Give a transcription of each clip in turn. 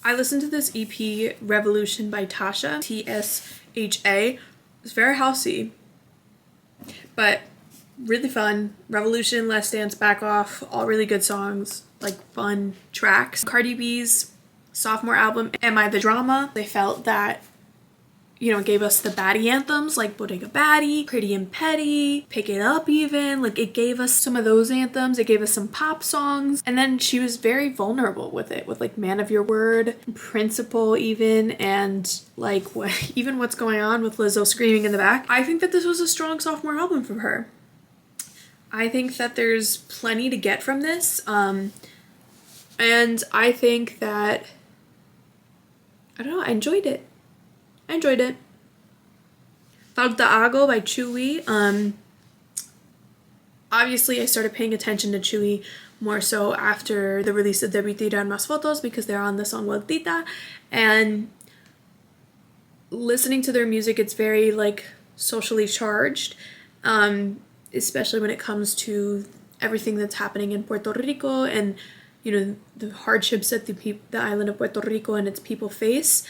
I listened to this EP, Revolution by Tasha, T-S-H-A. It's very housey, but really fun. Revolution, Let's Dance, Back Off, all really good songs, like fun tracks. Cardi B's sophomore album, Am I the Drama? They felt that, you know, it gave us the baddie anthems like Bodega Baddie, Pretty and Petty, Pick It Up even. Like, it gave us some of those anthems. It gave us some pop songs. And then she was very vulnerable with it, with like Man of Your Word, Principle even, and like even what's going on with Lizzo screaming in the back. I think that this was a strong sophomore album from her. I think that there's plenty to get from this. And I think that, I don't know, I enjoyed it. Falta Algo by Chewy. Obviously I started paying attention to Chewy more so after the release of Debí Tirar Más Fotos because they're on the song Vueltita, and listening to their music, it's very like socially charged, especially when it comes to everything that's happening in Puerto Rico and, you know, the hardships that the island of Puerto Rico and its people face.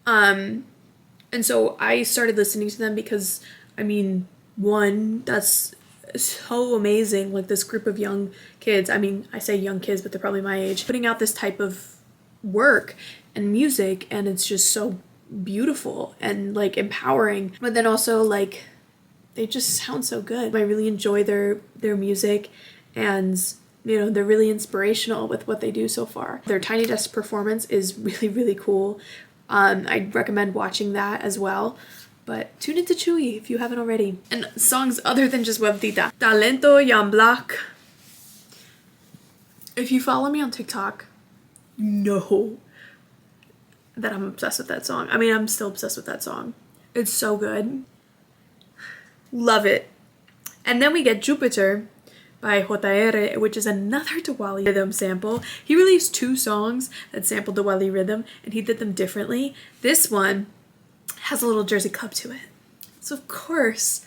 And so I started listening to them because, I mean, one, that's so amazing, like this group of young kids, I mean, I say young kids, but they're probably my age, putting out this type of work and music, and it's just so beautiful and like empowering, but then also like they just sound so good. I really enjoy their music, and you know, they're really inspirational with what they do so far. Their Tiny Desk performance is really, really cool. I'd recommend watching that as well. But tune into Chewy if you haven't already. And songs other than just Vueltita. Talento, Young Black. If you follow me on TikTok, you know that I'm obsessed with that song. I mean, I'm still obsessed with that song. It's so good. Love it. And then we get Jupiter by JR, which is another Diwali rhythm sample. He released 2 songs that sampled Diwali rhythm, and he did them differently. This one has a little Jersey Club to it. So of course,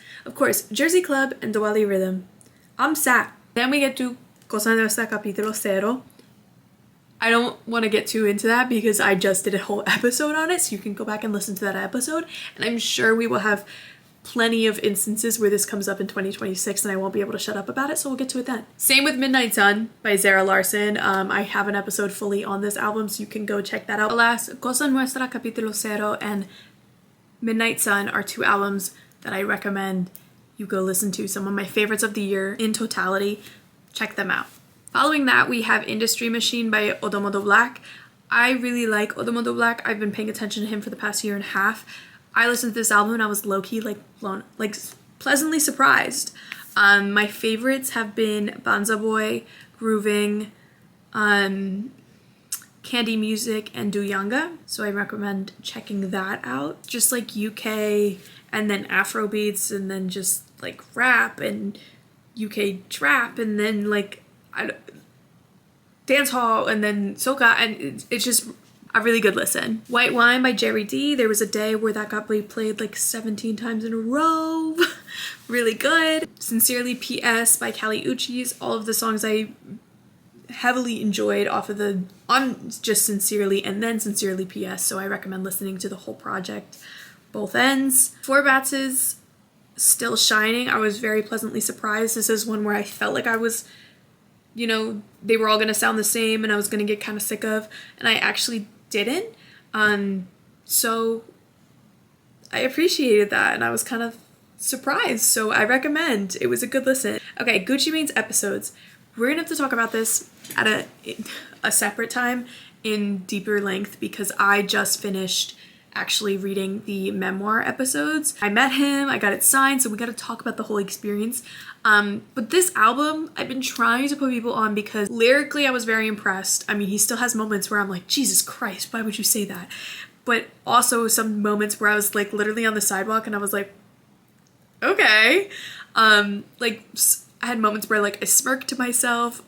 Jersey Club and Diwali rhythm. I'm sad. Then we get to Cosa Nuestra Capítulo Cero. I don't want to get too into that because I just did a whole episode on it, so you can go back and listen to that episode, and I'm sure we will have plenty of instances where this comes up in 2026 and I won't be able to shut up about it, so we'll get to it then. Same with Midnight Sun by Zara Larsson. I have an episode fully on this album, so you can go check that out. Alas, Cosa Nuestra Capítulo Cero and Midnight Sun are 2 albums that I recommend you go listen to. Some of my favorites of the year in totality. Check them out. Following that, we have Industry Machine by Odomodo Black. I really like Odomodo Black. I've been paying attention to him for the past year and a half. I listened to this album and I was low-key pleasantly surprised. My favorites have been Banza Boy, Grooving, Candy Music, and Do Yanga. So I recommend checking that out. Just like UK and then Afro beats and then just like rap and UK trap and then like dance hall and then soca, and it's just a really good listen. White Wine by Jerry D. There was a day where that got played like 17 times in a row. Really good. Sincerely PS by Kali Uchis. All of the songs I heavily enjoyed on just Sincerely and then Sincerely PS, so I recommend listening to the whole project, both ends. Four Bats' Still Shining. I was very pleasantly surprised. This is one where I felt like I was, you know, they were all going to sound the same and I was going to get kind of sick of, and I actually didn't. So I appreciated that and I was kind of surprised, so I recommend. It was a good listen. Okay, Gucci Mane's episodes. We're gonna have to talk about this at a separate time in deeper length because I just finished actually reading the memoir episodes. I met him, I got it signed, so we got to talk about the whole experience. But this album, I've been trying to put people on because lyrically I was very impressed. I mean, he still has moments where I'm like, Jesus Christ, why would you say that? But also some moments where I was like literally on the sidewalk and I was like, okay. Like I had moments where like I smirked to myself.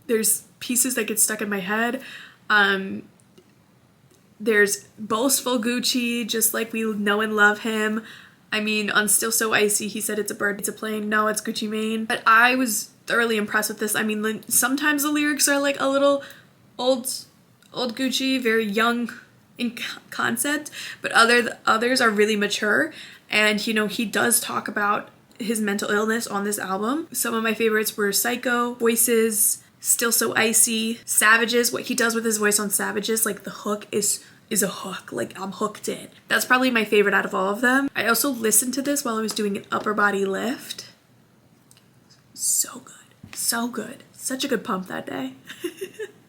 There's pieces that get stuck in my head. There's boastful Gucci, just like we know and love him. I mean, on Still So Icy, he said it's a bird, it's a plane. No, it's Gucci Mane. But I was thoroughly impressed with this. I mean, sometimes the lyrics are like a little old Old Gucci, very young in concept, but others are really mature. And, you know, he does talk about his mental illness on this album. Some of my favorites were Psycho, Voices, Still So Icy, Savages. What he does with his voice on Savages, like the hook is a hook. Like, I'm hooked in. That's probably my favorite out of all of them. I also listened to this while I was doing an upper body lift. So good. So good. Such a good pump that day.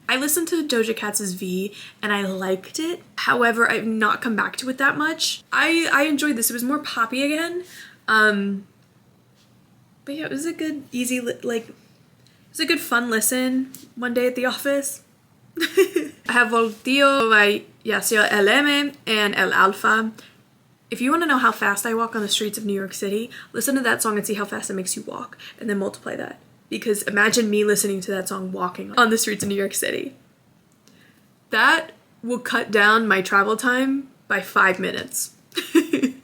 I listened to Doja Cat's V and I liked it. However, I've not come back to it that much. I enjoyed this. It was more poppy again. But yeah, it was a good, easy, like, it was a good fun listen one day at the office. I have Voltio by Yasio LM and El Alfa. If you want to know how fast I walk on the streets of New York City, listen to that song and see how fast it makes you walk, and then multiply that. Because imagine me listening to that song walking on the streets of New York City. That will cut down my travel time by 5 minutes.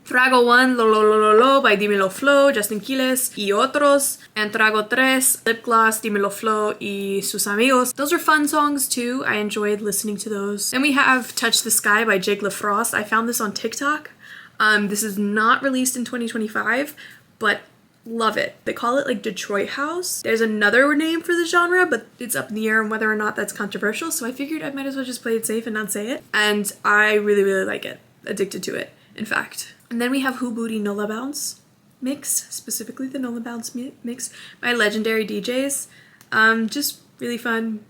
Trago 1, Lo Lo Lo Lo Lo by Dímelo Flow, Justin Quiles y Otros. And Trago 3, Lip Gloss, Dímelo Flow y Sus Amigos. Those are fun songs too. I enjoyed listening to those. Then we have Touch the Sky by Jake LaFrost. I found this on TikTok. This is not released in 2025, but love it. They call it like Detroit House. There's another name for the genre, but it's up in the air on whether or not that's controversial, so I figured I might as well just play it safe and not say it. And I really, really like it. Addicted to it, in fact. And then we have Who Booty Nola Bounce mix, specifically the Nola Bounce mix by legendary DJs. Just really fun.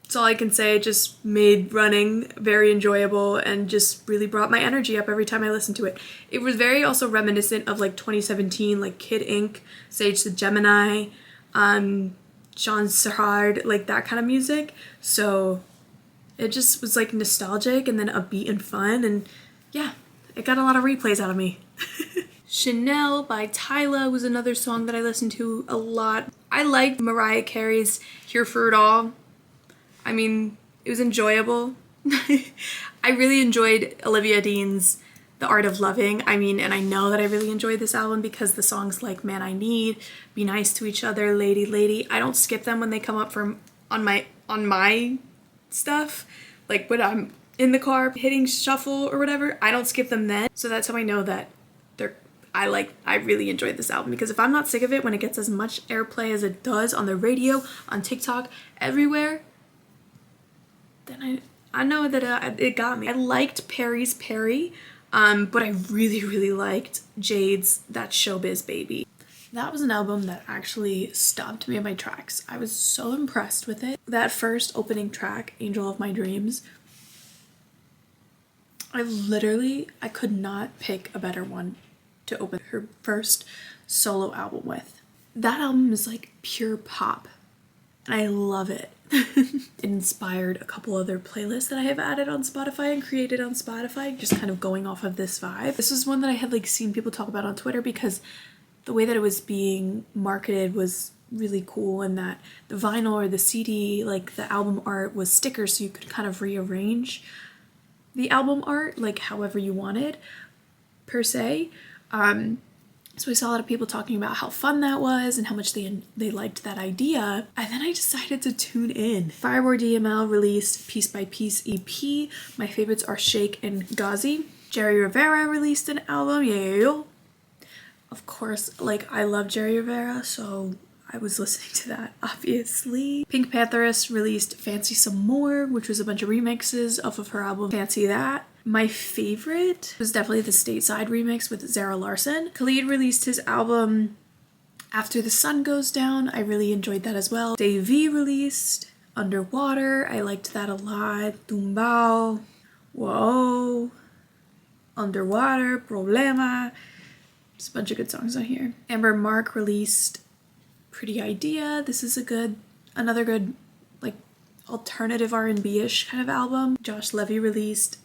That's all I can say. It just made running very enjoyable and just really brought my energy up every time I listened to it. It was very also reminiscent of like 2017, like Kid Ink, Sage the Gemini, Sean Serhard, like that kind of music. So it just was like nostalgic and then upbeat and fun, and yeah, it got a lot of replays out of me. Chanel by Tyla was another song that I listened to a lot. I liked Mariah Carey's Here for It All. I mean, it was enjoyable. I really enjoyed Olivia Dean's The Art of Loving. I mean, and I know that I really enjoyed this album because the songs like Man I Need, Be Nice to Each Other, Lady Lady, I don't skip them when they come up from on my stuff. Like when I'm in the car hitting shuffle or whatever, I don't skip them then. So that's how I know that I really enjoyed this album, because if I'm not sick of it when it gets as much airplay as it does on the radio, on TikTok, everywhere, then I know that it got me. I liked Perry's Perry, but I really, really liked Jade's That Showbiz Baby. That was an album that actually stopped me in my tracks. I was so impressed with it. That first opening track, Angel of My Dreams, I could not pick a better one to open her first solo album with. That album is like pure pop, and I love it. It inspired a couple other playlists that I have added on Spotify and created on Spotify, just kind of going off of this vibe. This was one that I had like seen people talk about on Twitter because the way that it was being marketed was really cool, and that the vinyl or the CD, like the album art, was stickers, so you could kind of rearrange the album art like however you wanted per se. So I saw a lot of people talking about how fun that was and how much they liked that idea. And then I decided to tune in. Fireboy DML released Piece by Piece EP. My favorites are Shake and Ghazi. Jerry Rivera released an album. Yeah. Of course, like, I love Jerry Rivera, so I was listening to that, obviously. Pink Pantheress released Fancy Some More, which was a bunch of remixes off of her album Fancy That. My favorite was definitely the Stateside remix with Zara Larsson. Khalid released his album After the Sun Goes Down. I really enjoyed that as well. Dave V released Underwater. I liked that a lot. Tumbao. Whoa. Underwater. Problema. Just a bunch of good songs on here. Amber Mark released Pretty Idea. This is another good like alternative R&B-ish kind of album. Josh Levy released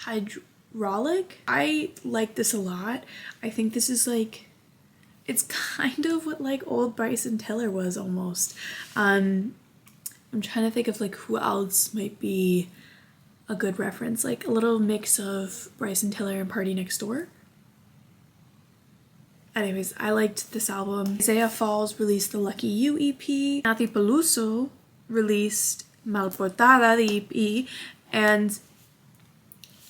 Hydraulic. I like this a lot. I think this is like, it's kind of what like old Bryson Tiller was almost. I'm trying to think of like who else might be a good reference, like a little mix of Bryson Tiller and Party Next Door. Anyways, I liked this album. Isaiah Falls released the Lucky You EP. Nathy Peluso released Mal Portada, the EP. And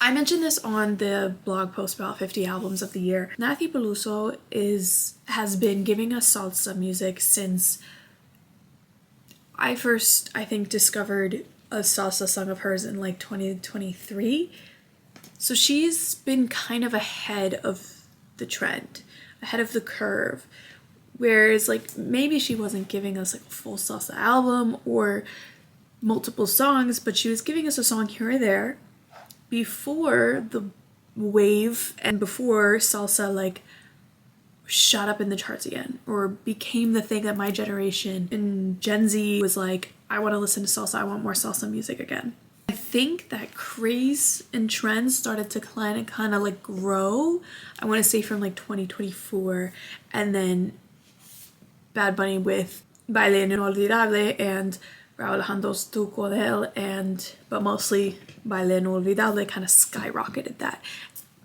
I mentioned this on the blog post about 50 albums of the year. Nathy Peluso has been giving us salsa music since I first, I think, discovered a salsa song of hers in like 2023. So she's been kind of ahead of the trend, ahead of the curve. Whereas like maybe she wasn't giving us like a full salsa album or multiple songs, but she was giving us a song here or there before the wave and before salsa like shot up in the charts again or became the thing that my generation and Gen Z was like, I want to listen to salsa, I want more salsa music again. I think that craze and trends started to kind of like grow, I want to say from like 2024, and then Bad Bunny with Baile Inolvidable and Raúl Alejandro's Tu Con Él, but mostly Baile Inolvidable kind of skyrocketed that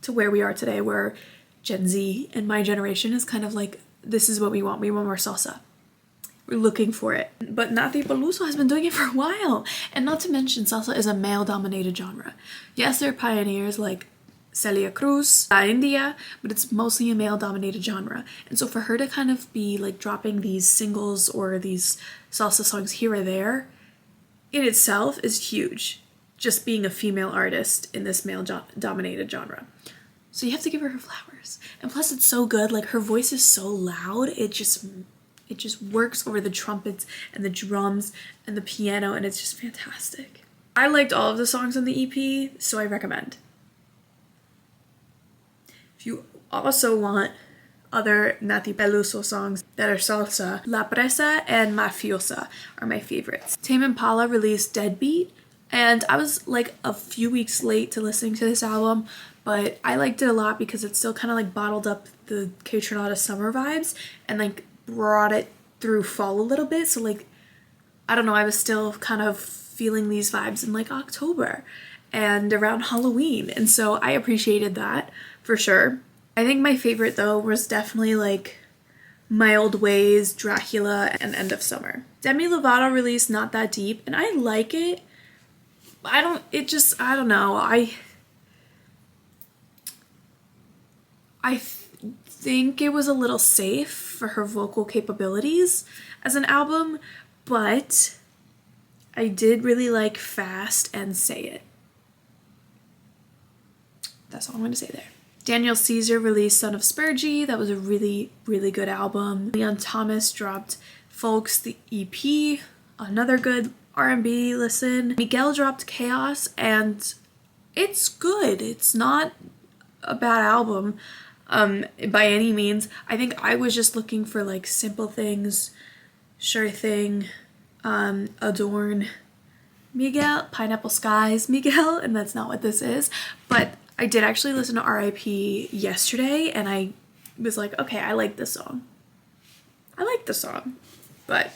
to where we are today, where Gen Z and my generation is kind of like, this is what we want more salsa. We're looking for it. But Nathy Peluso has been doing it for a while. And not to mention, salsa is a male-dominated genre. Yes, there are pioneers like Celia Cruz, La India, but it's mostly a male-dominated genre. And so for her to kind of be like dropping these singles or these salsa songs here or there, in itself is huge. Just being a female artist in this male-dominated genre. So you have to give her flowers. And plus it's so good, like her voice is so loud, it just works over the trumpets and the drums and the piano, and it's just fantastic. I liked all of the songs on the EP, so I recommend. If you also want other Nathy Peluso songs that are salsa, La Presa and Mafiosa are my favorites. Tame Impala released Deadbeat, and I was like a few weeks late to listening to this album, but I liked it a lot because it still kind of like bottled up the K-Tronada summer vibes and like brought it through fall a little bit. So like, I don't know, I was still kind of feeling these vibes in like October and around Halloween. And so I appreciated that for sure. I think my favorite though was definitely like My Old Ways, Dracula, and End of Summer. Demi Lovato released Not That Deep, and I like it. I don't know. I think it was a little safe for her vocal capabilities as an album, but I did really like Fast and Say It. That's all I'm going to say there. Daniel Caesar released Son of Spurgey. That was a really, really good album. Leon Thomas dropped Folks, the EP, another good R&B listen. Miguel dropped Chaos, and it's good. It's not a bad album by any means. I think I was just looking for like Simple Things, Sure Thing, Adorn, Miguel, Pineapple Skies, Miguel, and that's not what this is. But I did actually listen to R.I.P. yesterday, and I was like, okay, I like this song. But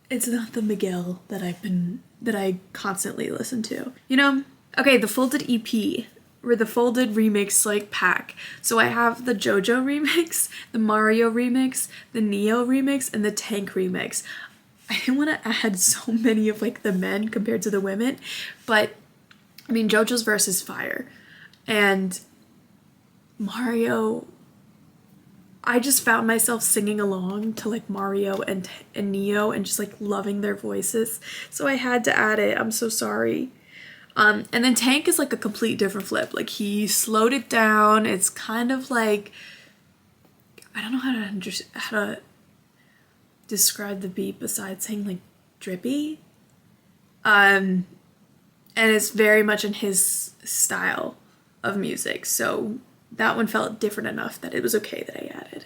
it's not the Miguel that I constantly listen to. You know? Okay, the Folded EP, or the Folded remix like pack. So I have the JoJo remix, the Mario remix, the Neo remix, and the Tank remix. I didn't want to add so many of like the men compared to the women, but I mean, JoJo's verse is fire. And Mario, I just found myself singing along to like Mario and Neo and just like loving their voices. So I had to add it. I'm so sorry. And then Tank is like a complete different flip. Like he slowed it down. It's kind of like, I don't know how to describe the beat besides saying like drippy. And it's very much in his style of music. So that one felt different enough that it was okay that I added.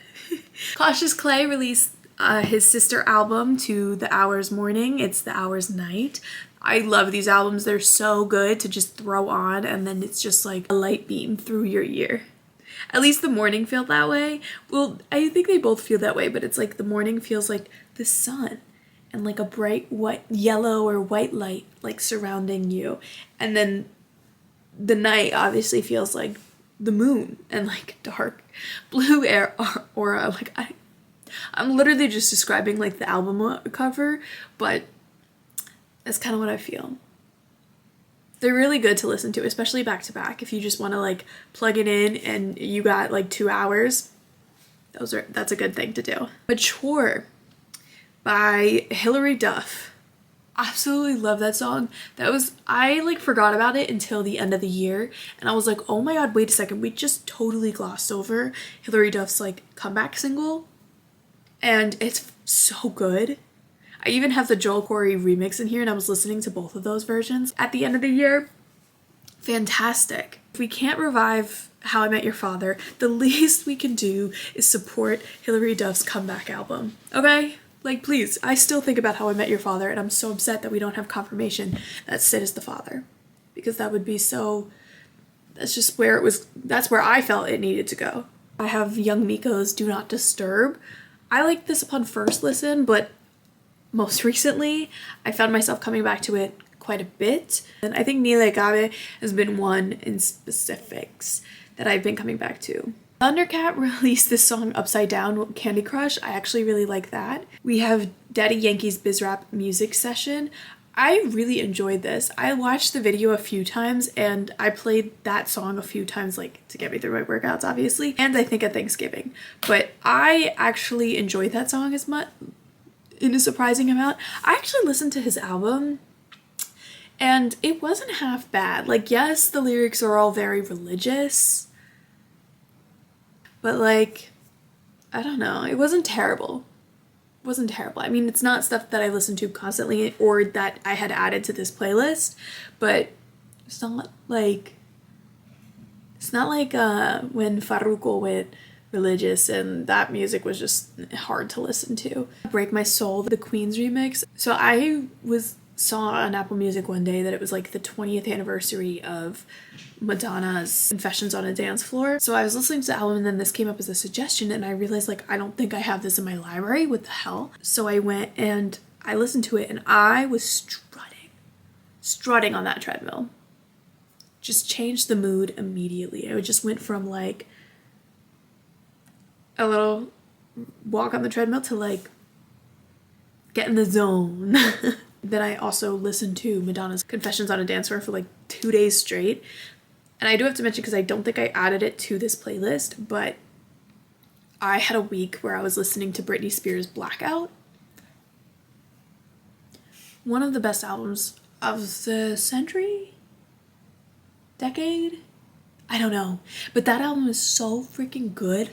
Cautious Clay released his sister album to The Hours Morning. It's The Hours Night. I love these albums. They're so good to just throw on, and then it's just like a light beam through your ear. At least the morning felt that way. Well, I think they both feel that way, but it's like the morning feels like the sun and like a bright white, yellow or white light like surrounding you. And then the night obviously feels like the moon and like dark blue aura. Like I'm literally just describing like the album cover, but That's kind of what I feel. They're really good to listen to, especially back to back. If you just want to like plug it in and you got like 2 hours, that's a good thing to do. Mature by Hilary Duff. Absolutely love that song. I like forgot about it until the end of the year, and I was like, oh my god, wait a second, we just totally glossed over Hilary Duff's like comeback single, and it's so good. I even have the Joel Corey remix in here, and I was listening to both of those versions at the end of the year. Fantastic. If we can't revive How I Met Your Father, the least we can do is support Hilary Duff's comeback album, okay? Like, please, I still think about How I Met Your Father, and I'm so upset that we don't have confirmation that Sid is the father. Because that would be so... that's where I felt it needed to go. I have Young Miko's Do Not Disturb. I liked this upon first listen, but most recently, I found myself coming back to it quite a bit. And I think Nile Agave has been one in specifics that I've been coming back to. Thundercat released this song Upside Down, Candy Crush. I actually really like that. We have Daddy Yankee's Bizrap music session. I really enjoyed this. I watched the video a few times and I played that song a few times, like to get me through my workouts, obviously, and I think at Thanksgiving. But I actually enjoyed that song as much, in a surprising amount. I actually listened to his album and it wasn't half bad. Like, yes, the lyrics are all very religious, but like, I don't know, it wasn't terrible. It wasn't terrible. I mean, it's not stuff that I listen to constantly or that I had added to this playlist, but it's not like when Farruko went religious and that music was just hard to listen to. Break My Soul, the Queen's remix. So I saw on Apple Music one day that it was like the 20th anniversary of Madonna's Confessions on a Dance Floor. So I was listening to the album and then this came up as a suggestion and I realized like, I don't think I have this in my library. What the hell? So I went and I listened to it and I was strutting on that treadmill. Just changed the mood immediately. I just went from like a little walk on the treadmill to like get in the zone. Then I also listened to Madonna's Confessions on a Dance Floor for like 2 days straight. And I do have to mention, because I don't think I added it to this playlist, but I had a week where I was listening to Britney Spears' Blackout. One of the best albums of the century? Decade? I don't know. But that album is so freaking good.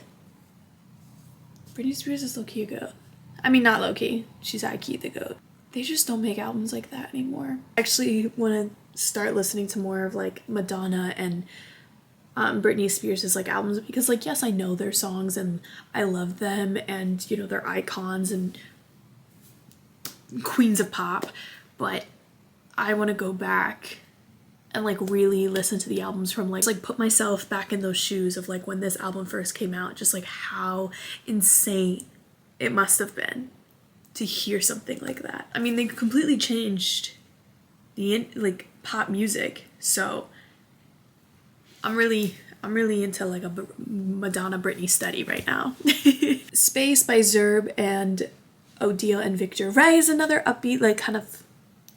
Britney Spears is low-key a goat. I mean, not low-key. She's high-key the goat. They just don't make albums like that anymore. I actually want to start listening to more of like Madonna and Britney Spears' like albums, because like, yes, I know their songs and I love them and, you know, they're icons and queens of pop, but I want to go back and like really listen to the albums from like put myself back in those shoes of like when this album first came out, just like how insane it must have been to hear something like that. I mean, they completely changed the like pop music, so I'm really into like a Madonna Britney study right now. Space by Zerb and Odile and Victor Ray is another upbeat, like kind of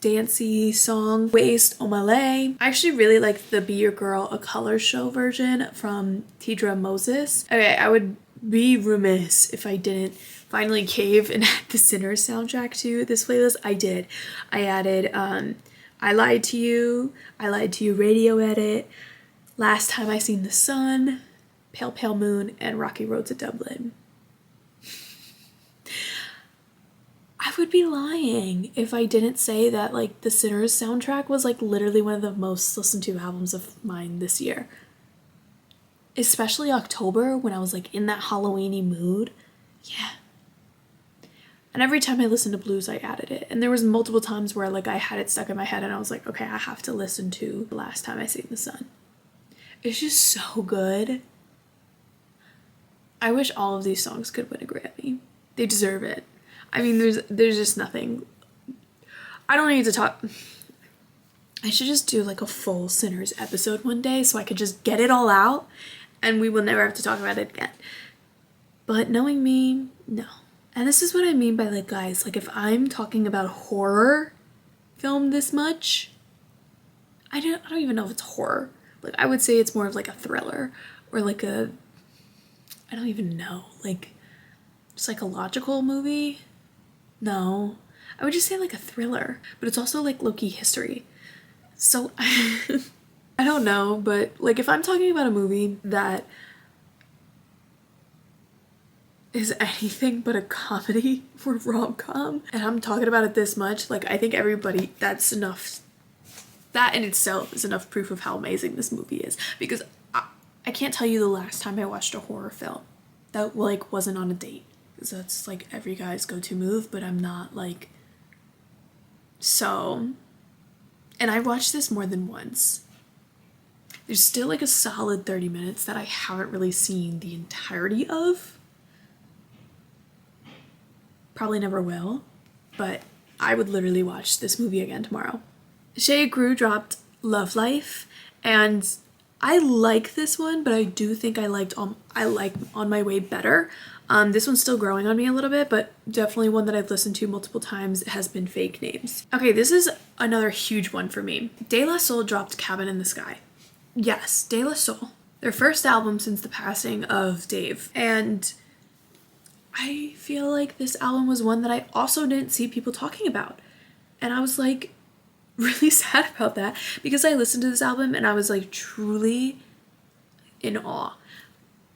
dancey song. Waste Omale. I actually really like the Be Your Girl A Color Show version from Tidra Moses. Okay, I would be remiss if I didn't finally cave and add the Sinners soundtrack to this playlist. I did. I added I Lied to You Radio Edit, Last Time I Seen the Sun, Pale Pale Moon, and Rocky Road to Dublin. I would be lying if I didn't say that like the Sinners soundtrack was like literally one of the most listened to albums of mine this year. Especially October when I was like in that Halloween-y mood. Yeah. And every time I listened to blues, I added it. And there was multiple times where like I had it stuck in my head and I was like, okay, I have to listen to Last Time I Seen the Sun. It's just so good. I wish all of these songs could win a Grammy. They deserve it. I mean, there's just nothing. I don't need to talk. I should just do like a full Sinners episode one day so I could just get it all out and we will never have to talk about it again. But knowing me, no. And this is what I mean by like, guys, like if I'm talking about horror, film this much. I don't even know if it's horror. Like, I would say it's more of like a thriller or like a, I don't even know, like psychological movie. No, I would just say like a thriller, but it's also like low-key history. So I don't know, but like if I'm talking about a movie that is anything but a comedy or rom-com and I'm talking about it this much, like I think everybody, that's enough. That in itself is enough proof of how amazing this movie is, because I can't tell you the last time I watched a horror film that like wasn't on a date, because that's like every guy's go-to move, but I'm not like, so, and I watched this more than once. There's still like a solid 30 minutes that I haven't really seen the entirety of. Probably never will, but I would literally watch this movie again tomorrow. Shea Grew dropped Love Life, and I like this one, but I do think I like On My Way better. This one's still growing on me a little bit, but definitely one that I've listened to multiple times has been Fake Names. Okay, this is another huge one for me. De La Soul dropped Cabin in the Sky. Yes, De La Soul. Their first album since the passing of Dave. And I feel like this album was one that I also didn't see people talking about. And I was like really sad about that, because I listened to this album and I was like truly in awe.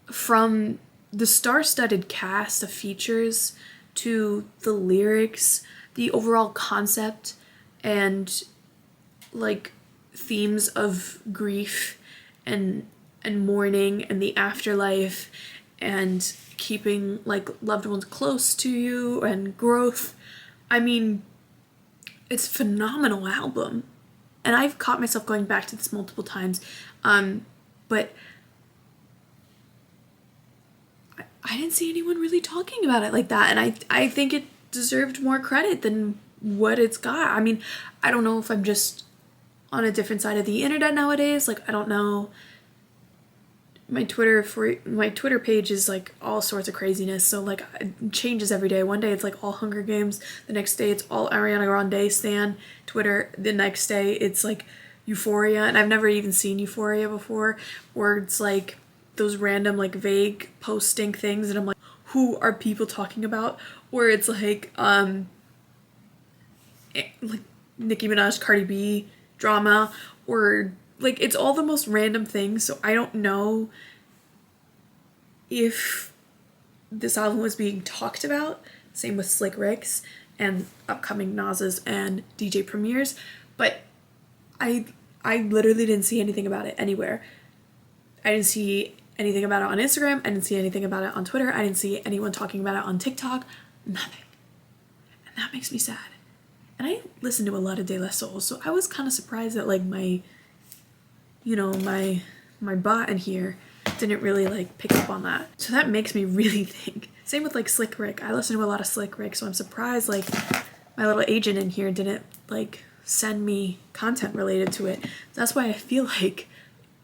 From the star-studded cast of features to the lyrics, the overall concept, and like themes of grief and mourning and the afterlife and keeping like loved ones close to you and growth. I mean, it's a phenomenal album. And I've caught myself going back to this multiple times. But I didn't see anyone really talking about it like that. And I think it deserved more credit than what it's got. I mean, I don't know if I'm just on a different side of the internet nowadays. Like, I don't know. My Twitter page is like all sorts of craziness, so like it changes every day. One day it's like all Hunger Games, the next day it's all Ariana Grande stan Twitter, the next day it's like Euphoria, and I've never even seen Euphoria before, or it's like those random like vague posting things and I'm like, who are people talking about? Or it's like like Nicki Minaj Cardi B drama, or like it's all the most random things. So I don't know if this album was being talked about. Same with Slick Rick's and upcoming Nas's and DJ premieres, but I literally didn't see anything about it anywhere. I didn't see anything about it on Instagram. I didn't see anything about it on Twitter. I didn't see anyone talking about it on TikTok. Nothing. And that makes me sad. And I listen to a lot of De La Soul, so I was kind of surprised that like my bot in here didn't really like pick up on that. So that makes me really think. Same with like Slick Rick. I listen to a lot of Slick Rick, so I'm surprised like my little agent in here didn't like send me content related to it. That's why I feel like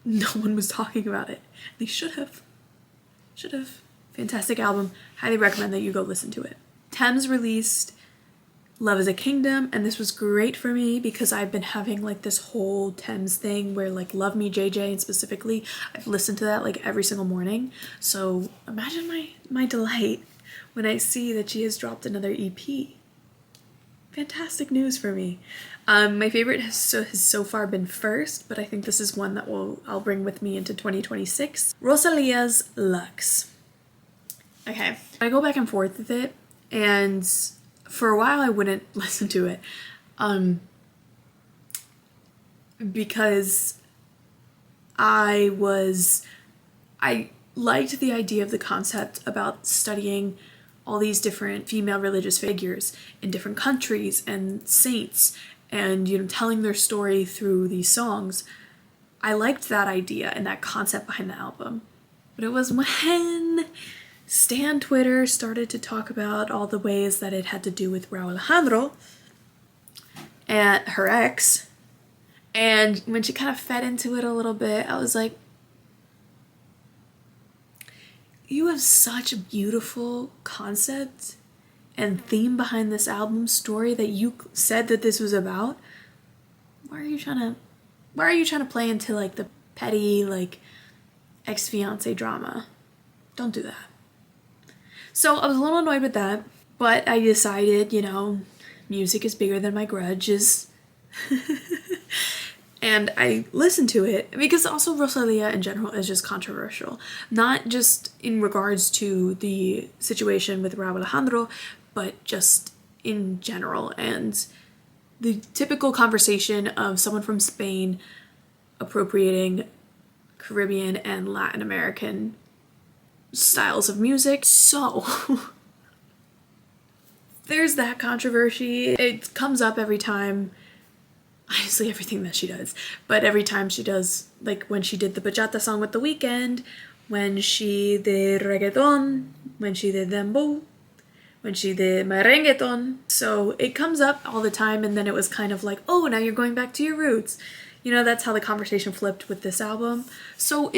no one was talking about it. They should have. Fantastic album. Highly recommend that you go listen to it. Thames released Love is a Kingdom, and this was great for me because I've been having like this whole Thames thing where like Love Me JJ, and specifically I've listened to that like every single morning. So imagine my delight when I see that she has dropped another EP. Fantastic news for me. My favorite has so far been First, but I think this is one that I'll bring with me into 2026. Rosalia's Lux. Okay, I go back and forth with it, and for a while I wouldn't listen to it because I liked the idea of the concept about studying all these different female religious figures in different countries and saints and telling their story through these songs. I liked that idea and that concept behind the album. But it was when Stan Twitter started to talk about all the ways that it had to do with Raul Alejandro and her ex, and when she kind of fed into it a little bit, I was like, you have such a beautiful concept and theme behind this album story that you said that this was about, why are you trying to play into like the petty like ex-fiance drama? Don't do that. So I was a little annoyed with that, but I decided, you know, music is bigger than my grudges. And I listened to it because also Rosalia in general is just controversial. Not just in regards to the situation with Raúl Alejandro, but just in general. And the typical conversation of someone from Spain appropriating Caribbean and Latin American styles of music. So there's that controversy. It comes up every time, honestly everything that she does, but every time she does, like when she did the bachata song with The Weeknd, when she did reggaeton, when she did dembow, when she did merengueton. So it comes up all the time, and then it was kind of like, oh, now you're going back to your roots. You know, that's how the conversation flipped with this album. So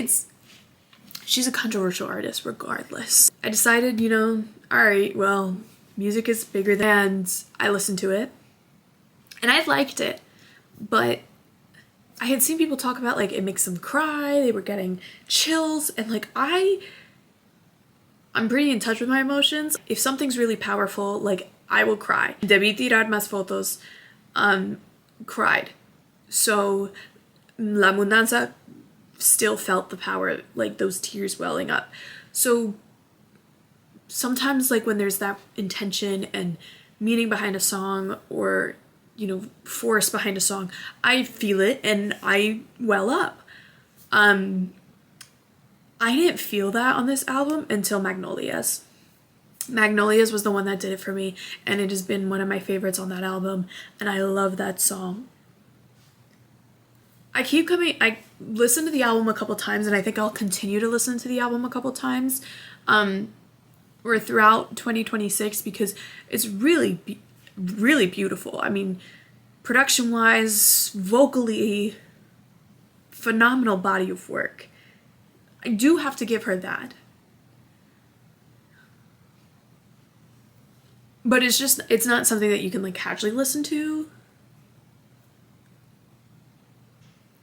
she's a controversial artist regardless. I decided, you know, alright, well, music is bigger than, and I listened to it. And I liked it, but I had seen people talk about like it makes them cry, they were getting chills, and like I'm pretty in touch with my emotions. If something's really powerful, like I will cry. Debí tirar más fotos, cried. So La Mudanza still felt the power, like those tears welling up. So sometimes like when there's that intention and meaning behind a song, or you know, force behind a song, I feel it and I well up. I didn't feel that on this album until Magnolias. Magnolias was the one that did it for me, and it has been one of my favorites on that album, and I love that song. I listened to the album a couple times, and I think I'll continue to listen to the album a couple times or throughout 2026, because it's really beautiful. I mean, production-wise, vocally, phenomenal body of work. I do have to give her that. But it's not something that you can like casually listen to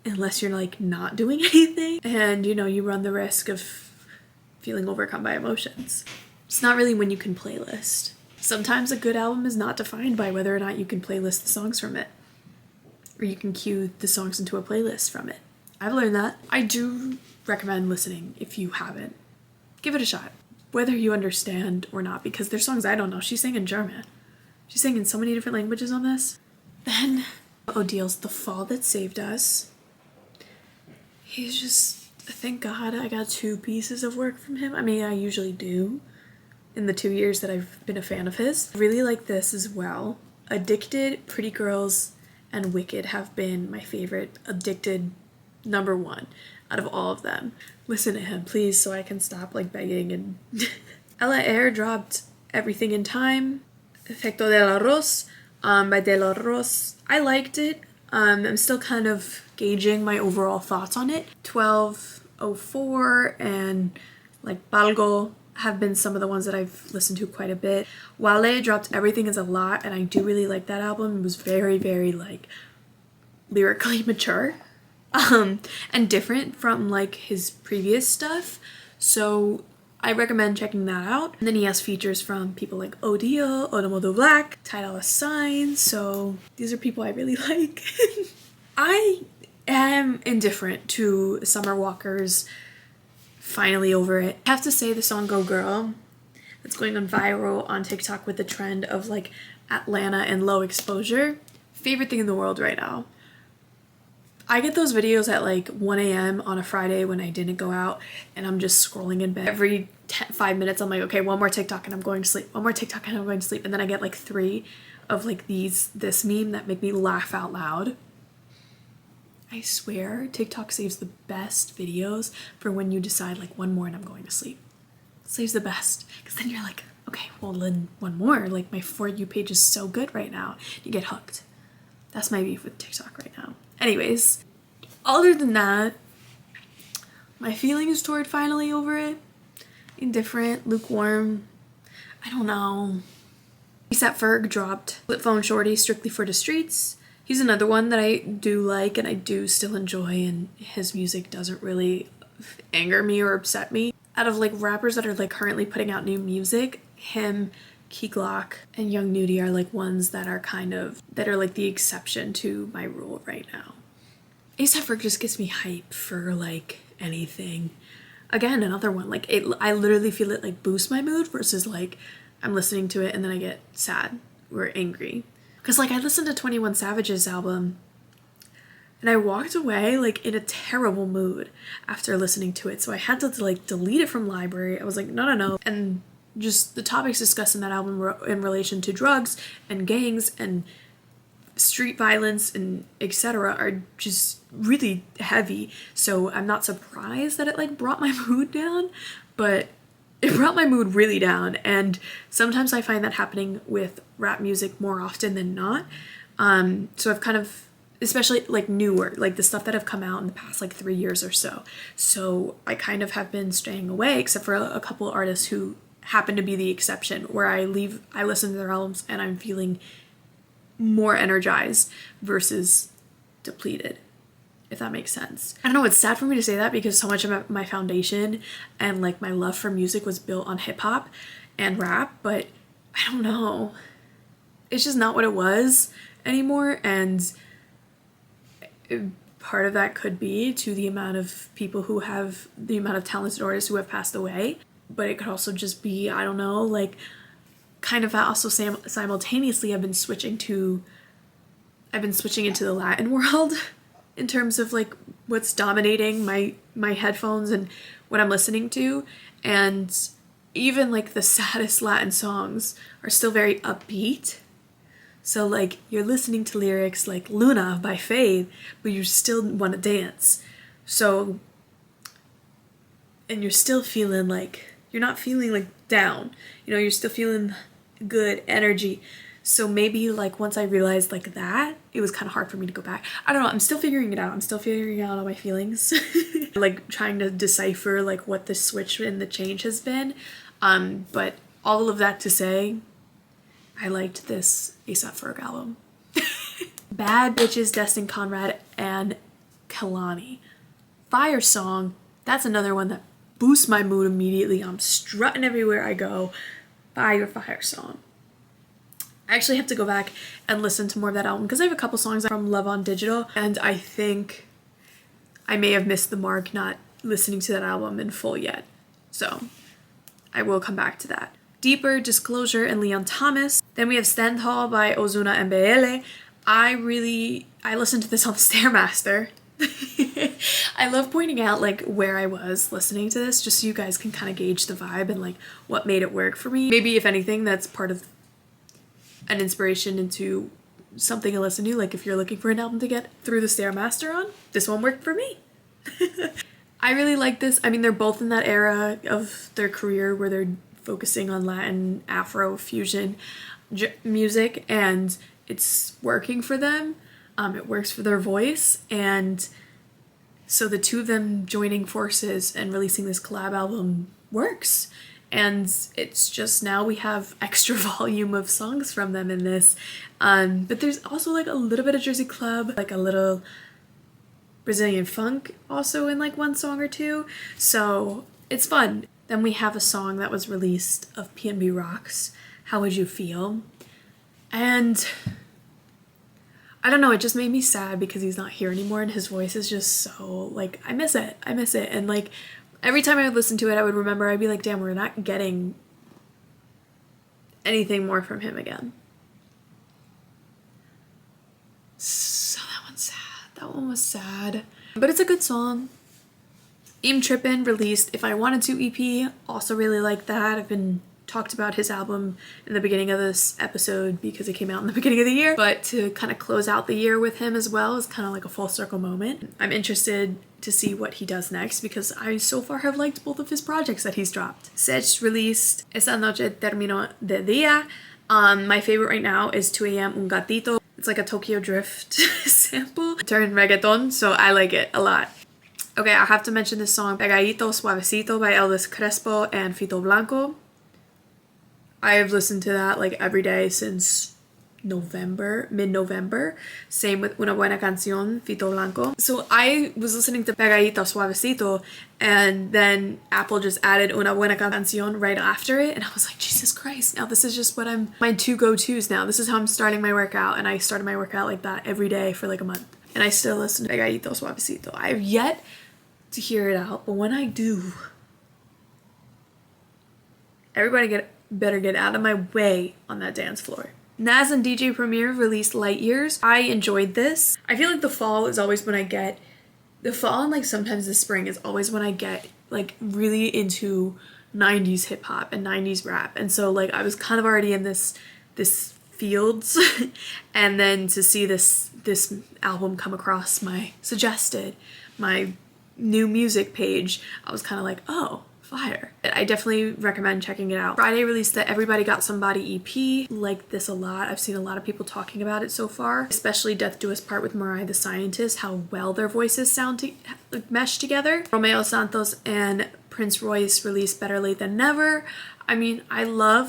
unless you're like not doing anything, and you know, you run the risk of feeling overcome by emotions. It's not really when you can playlist. Sometimes a good album is not defined by whether or not you can playlist the songs from it, or you can cue the songs into a playlist from it. I've learned that. I do recommend listening if you haven't. Give it a shot, whether you understand or not, because there's songs I don't know. She sang in German. She sang in so many different languages on this. Then Odil's The Fall That Saved Us. He's just, thank God I got 2 pieces of work from him. I mean, I usually do in the 2 years that I've been a fan of his. I really like this as well. Addicted, Pretty Girls, and Wicked have been my favorite. Addicted, #1 out of all of them. Listen to him, please, so I can stop like begging. And Ella Air dropped Everything in Time. Efecto del Arroz by Del Arroz. I liked it. I'm still kind of gauging my overall thoughts on it. 1204 and like Balgo have been some of the ones that I've listened to quite a bit. Wale dropped Everything Is a Lot, and I do really like that album. It was very, very like lyrically mature and different from like his previous stuff. So I recommend checking that out. And then he has features from people like Odio, Odomodo Black, Ty Dolla $ign. So these are people I really like. I am indifferent to Summer Walker's Finally Over It. I have to say the song Go Girl, that's going on viral on TikTok with the trend of like Atlanta and low exposure. Favorite thing in the world right now. I get those videos at like 1 a.m. on a Friday when I didn't go out, and I'm just scrolling in bed. Every 5 minutes I'm like, okay, one more TikTok and I'm going to sleep. One more TikTok and I'm going to sleep. And then I get like 3 of like this meme that make me laugh out loud. I swear TikTok saves the best videos for when you decide like one more and I'm going to sleep. It saves the best, because then you're like, okay, well then one more. Like my For You page is so good right now. You get hooked. That's my beef with TikTok right now. Anyways, other than that, my feelings toward Finally Over It, indifferent, lukewarm, I don't know. ASAP Ferg dropped Flip Phone Shorty, Strictly for the Streets, He's another one that I do like and I do still enjoy, and his music doesn't really anger me or upset me. Out of like rappers that are like currently putting out new music, him, Key Glock, and Young Nudie are like ones that are like the exception to my rule right now. A$AP Ferg just gets me hype for like anything. Again, another one, like I literally feel it like boost my mood versus like I'm listening to it and then I get sad or angry. Because like I listened to 21 Savage's album and I walked away like in a terrible mood after listening to it. So I had to like delete it from library. I was like, no. And just the topics discussed in that album in relation to drugs and gangs and street violence and etc. are just really heavy. So I'm not surprised that it like brought my mood down, but it brought my mood really down. And sometimes I find that happening with rap music more often than not. So I've kind of, especially like newer, like the stuff that have come out in the past like 3 years or so. So I kind of have been staying away, except for a couple artists who happen to be the exception, where I listen to their albums and I'm feeling more energized versus depleted, if that makes sense. I don't know, it's sad for me to say that because so much of my foundation and like my love for music was built on hip hop and rap, but I don't know. It's just not what it was anymore, and part of that could be to the amount of talented artists who have passed away, but it could also just be, I don't know, like kind of also simultaneously I've been switching into the Latin world in terms of like what's dominating my headphones and what I'm listening to, and even like the saddest Latin songs are still very upbeat. So like you're listening to lyrics like Luna by Faith, but you still want to dance. So, and you're still feeling like, you're not feeling like down, you know, you're still feeling good energy. So maybe like once I realized like that, it was kind of hard for me to go back. I don't know, I'm still figuring it out. I'm still figuring out all my feelings. Like trying to decipher like what the switch and the change has been. But all of that to say, I liked this A$AP Ferg album. Bad Bitches, Destin Conrad, and Kalani. Fire song, that's another one that boosts my mood immediately. I'm strutting everywhere I go. Fire song. I actually have to go back and listen to more of that album because I have a couple songs from Love on Digital, and I think I may have missed the mark not listening to that album in full yet. So I will come back to that. Deeper, Disclosure, and Leon Thomas. Then we have Stendhal by Ozuna and Mbele. I listened to this on the Stairmaster. I love pointing out like where I was listening to this just so you guys can kind of gauge the vibe and like what made it work for me. Maybe if anything that's part of an inspiration into something to listen to, like if you're looking for an album to get through the Stairmaster on, this one worked for me. I really like this. I mean, they're both in that era of their career where they're focusing on Latin, Afro, fusion music, and it's working for them. It works for their voice, and so the two of them joining forces and releasing this collab album works. And it's just now we have extra volume of songs from them in this. But there's also like a little bit of Jersey Club, like a little Brazilian funk also in like one song or two. So it's fun. Then we have a song that was released of PNB Rock's How Would You Feel? And I don't know, it just made me sad because he's not here anymore and his voice is just so, like, I miss it. And like, every time I would listen to it, I would remember, I'd be like, damn, we're not getting anything more from him again. So that one was sad. But it's a good song. Im Trippin' released If I Wanted To EP, also really like that. I've been talked about his album in the beginning of this episode because it came out in the beginning of the year, but to kind of close out the year with him as well is kind of like a full circle moment. I'm interested to see what he does next because I so far have liked both of his projects that he's dropped. Sech released Esta Noche Terminó de Día. My favorite right now is 2 AM Un Gatito. It's like a Tokyo Drift sample turned reggaeton, so I like it a lot. Okay, I have to mention this song, Pegadito Suavecito by Elvis Crespo and Fito Blanco. I have listened to that like every day since mid-November. Same with Una Buena Canción, Fito Blanco. So I was listening to Pegadito Suavecito, and then Apple just added Una Buena Canción right after it, and I was like, Jesus Christ, now this is just what my two go-tos now. This is how I'm starting my workout, and I started my workout like that every day for like a month. And I still listen to Pegadito Suavecito. I have yet to hear it out, but when I do, everybody better get out of my way on that dance floor. Nas and DJ Premier released Light Years. I enjoyed this. I feel like the fall is always when I get, the fall and like sometimes the spring is always when I get like really into 90s hip hop and 90s rap. And so like I was kind of already in this fields and then to see this album come across my new music page, I was kind of like, oh, fire. I definitely recommend checking it out. Friday released the Everybody Got Somebody EP. Like this a lot. I've seen a lot of people talking about it so far, especially Death Do Us Part with Mariah the Scientist, how well their voices sound mesh together. Romeo Santos and Prince Royce released Better Late Than Never. I mean, I love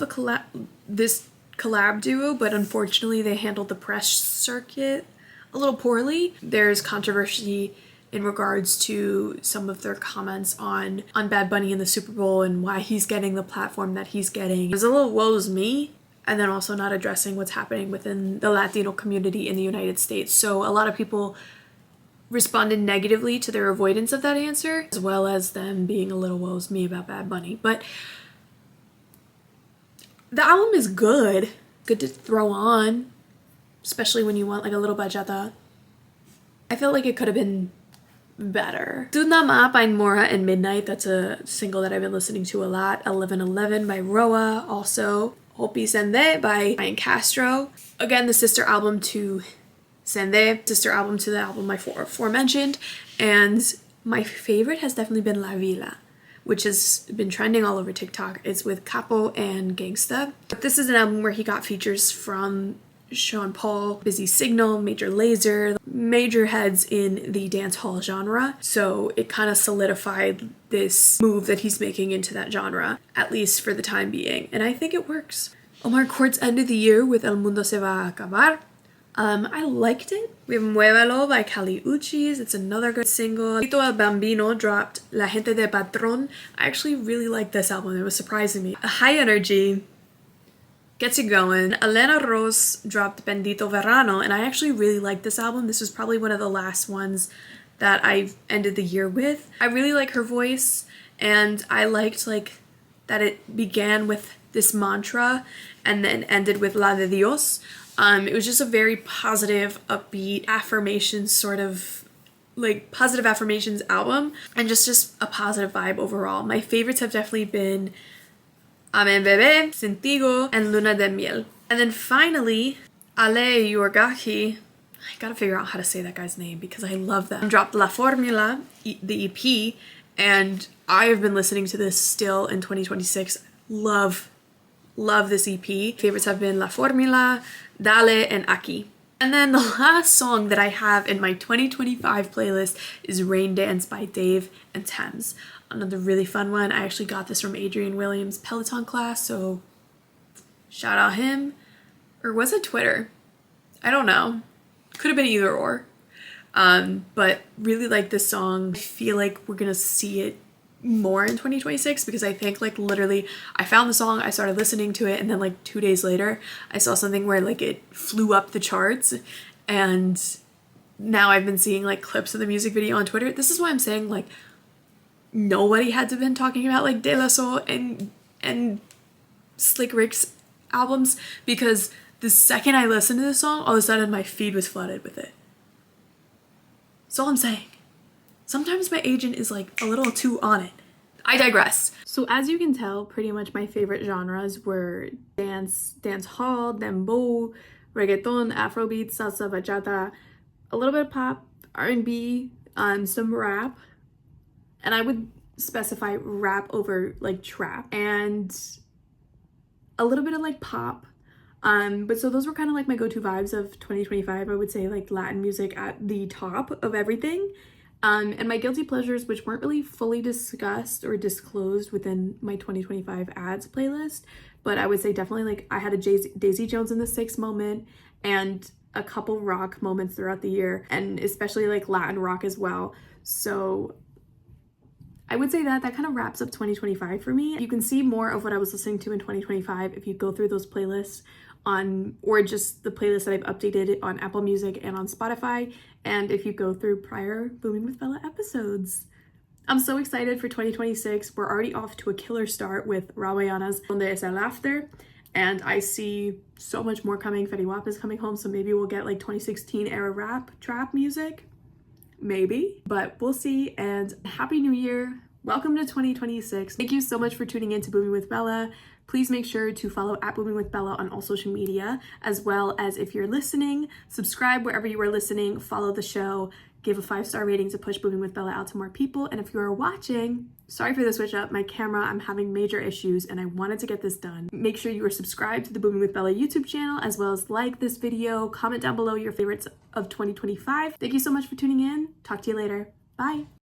this collab duo, but unfortunately they handled the press circuit a little poorly. There's controversy in regards to some of their comments on Bad Bunny in the Super Bowl and why he's getting the platform that he's getting. It was a little woes me, and then also not addressing what's happening within the Latino community in the United States. So a lot of people responded negatively to their avoidance of that answer, as well as them being a little woes me about Bad Bunny. But the album is good to throw on, especially when you want like a little bachata. I feel like it could have been better. Tuna Ma by Mora and Midnight, that's a single that I've been listening to a lot. 1111 by Roa, also Hopi Sende by Ryan Castro. Again, the sister album to Sende, sister album to the album I aforementioned. And my favorite has definitely been La Vila, which has been trending all over TikTok. It's with Capo and Gangsta. But this is an album where he got features from Sean Paul, Busy Signal, Major Lazer, major heads in the dancehall genre. So it kind of solidified this move that he's making into that genre, at least for the time being. And I think it works. Omar Court's End of the Year with El Mundo Se Va a Acabar. I liked it. We have Muévalo by Kali Uchis. It's another good single. Tito El Bambino dropped La Gente de Patron. I actually really liked this album. It was surprising me. High energy. Gets you going. Elena Rose dropped Bendito Verano, and I actually really liked this album. This was probably one of the last ones that I ended the year with. I really like her voice, and I liked like that it began with this mantra and then ended with La de Dios. It was just a very positive, upbeat, affirmation sort of like positive affirmations album, and just a positive vibe overall. My favorites have definitely been Amen Bebe, Sentigo, and Luna de Miel. And then finally, Ale Yorgahi, I gotta figure out how to say that guy's name because I love that. Dropped La Formula, the EP, and I have been listening to this still in 2026. Love this EP. Favorites have been La Formula, Dale, and Aquí. And then the last song that I have in my 2025 playlist is Rain Dance by Dave and Thames. Another really fun one. I actually got this from Adrian Williams' Peloton class, so shout out him. Or was it Twitter? I don't know. Could have been either or. But really like this song. I feel like we're gonna see it more in 2026 because I think like literally I found the song, I started listening to it, and then like 2 days later I saw something where like it flew up the charts, and now I've been seeing like clips of the music video on Twitter. This is why I'm saying like nobody had to been talking about like De La Soul and Slick Rick's albums, because the second I listened to this song, all of a sudden my feed was flooded with it. That's all I'm saying. Sometimes my agent is like a little too on it. I digress. So as you can tell, pretty much my favorite genres were dance hall, dembow, reggaeton, afrobeat, salsa, bachata, a little bit of pop, R&B, some rap, and I would specify rap over like trap, and a little bit of like pop. But so those were kind of like my go-to vibes of 2025. I would say like Latin music at the top of everything. And my guilty pleasures, which weren't really fully discussed or disclosed within my 2025 ads playlist, but I would say definitely like I had a Daisy Jones and the Six moment, and a couple rock moments throughout the year, and especially like Latin rock as well. So I would say that kind of wraps up 2025 for me. You can see more of what I was listening to in 2025 if you go through those playlists or just the playlist that I've updated on Apple Music and on Spotify, and if you go through prior Boomin with Bella episodes. I'm so excited for 2026. We're already off to a killer start with Rawayana's Donde Es El After, and I see so much more coming. Fetty Wap is coming home, so maybe we'll get like 2016 era rap, trap music. Maybe, but we'll see. And Happy New Year. Welcome to 2026. Thank you so much for tuning in to Boomin with Bella. Please make sure to follow at Boomin with Bella on all social media, as well as if you're listening, subscribe wherever you are listening, follow the show, give a 5-star rating to push Boomin with Bella out to more people. And if you are watching, sorry for the switch up, my camera, I'm having major issues and I wanted to get this done. Make sure you are subscribed to the Boomin with Bella YouTube channel, as well as like this video, comment down below your favorites of 2025. Thank you so much for tuning in. Talk to you later. Bye.